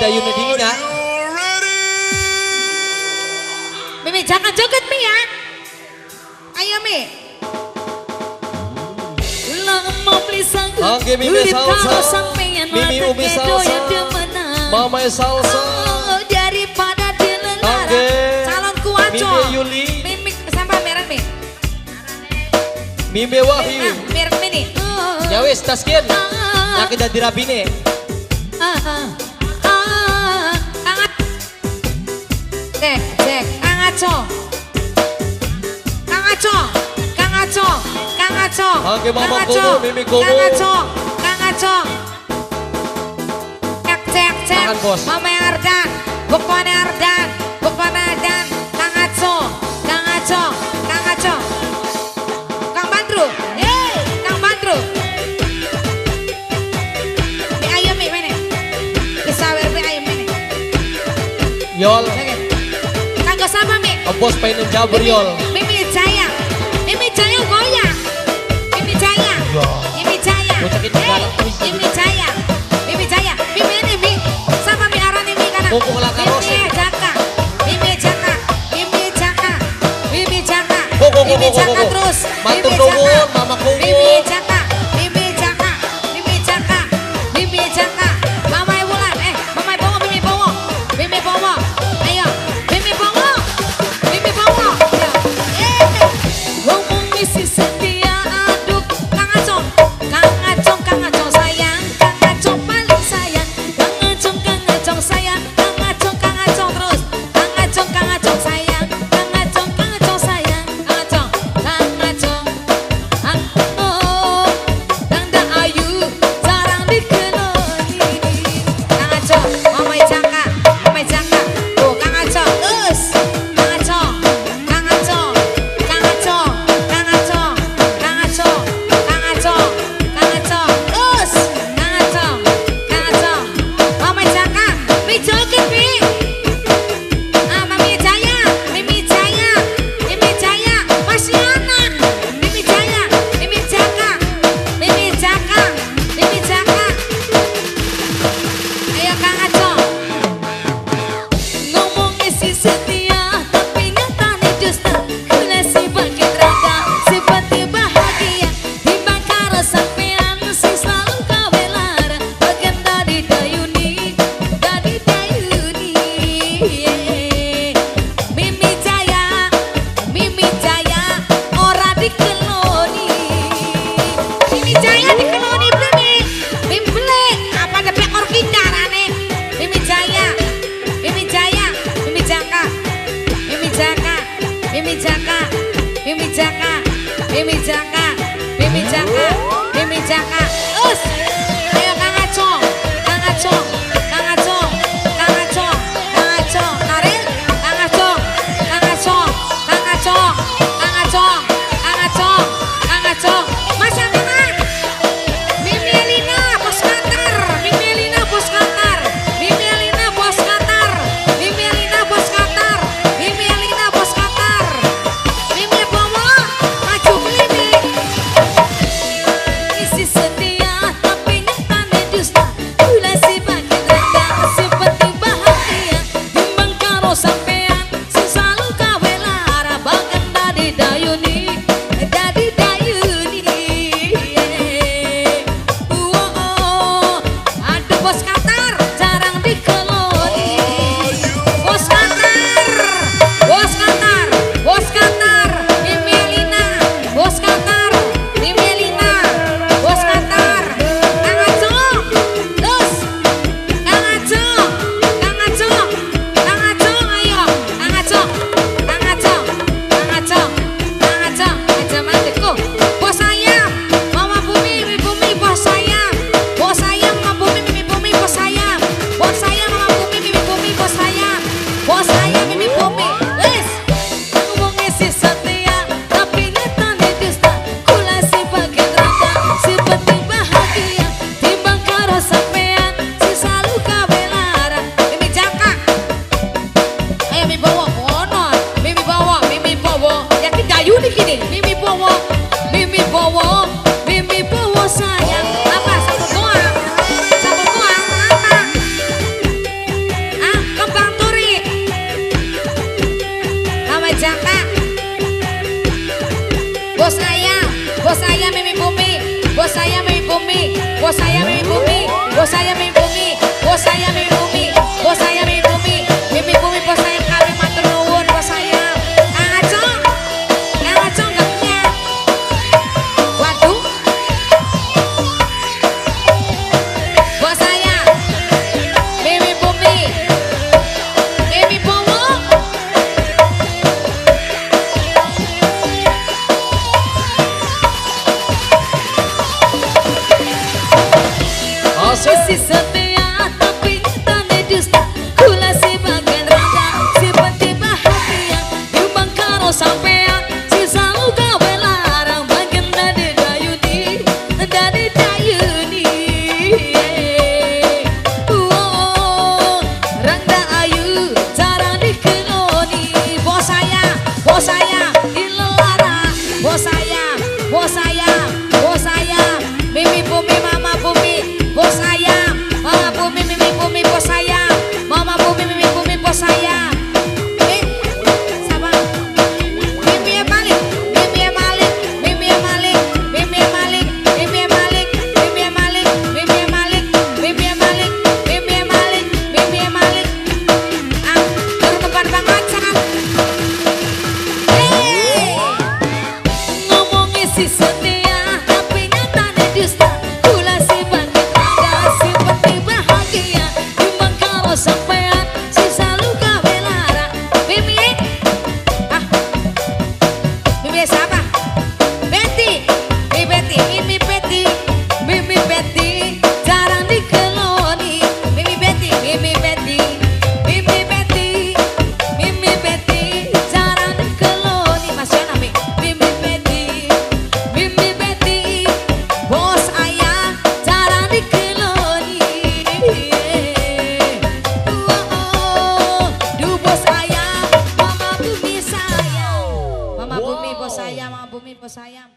dayunnya dingin ya. Mimi jangan joget Mi ya. Ayo Mi. Oke Mimi salsa. Mimi Umi salsa. Mama salsa. Daripada dilelara. Calon kuaco. Mimi Yuli. Mimi sampai merah Mi. Mimi Wahyu. Merah Mi nih. Ya wis taskin. Yang kita dirabine. Cek, Kang Aco. Oke Mama Komo, Mimi Komo. Kang Aco. Cek. Tangan, bos. Mama Ardan, bukan Ardan. Kang Aco. Kang Bandru. Kang Bandru. Mi ayam Mi mana? Disawer Mi ayam mana? Yol. Kanggo siapa Mi? Bos pengen jabur Yol. Mimi Jaya goyang. Mimi Jaya. Mimi ini Mi. Sama Mi Aran ini karena. Mumpung laka rose. Mimi Jaka. Terus. Matur nuwun Mama Komo. Mimi Jaka. Mama Wulan. Mama Bongo. Ayo. Mimi Bongo. Ngomong isi setia aduk Kang Acong sayang Kang Acong paling sayang Kang Acong sayang Kang sayang.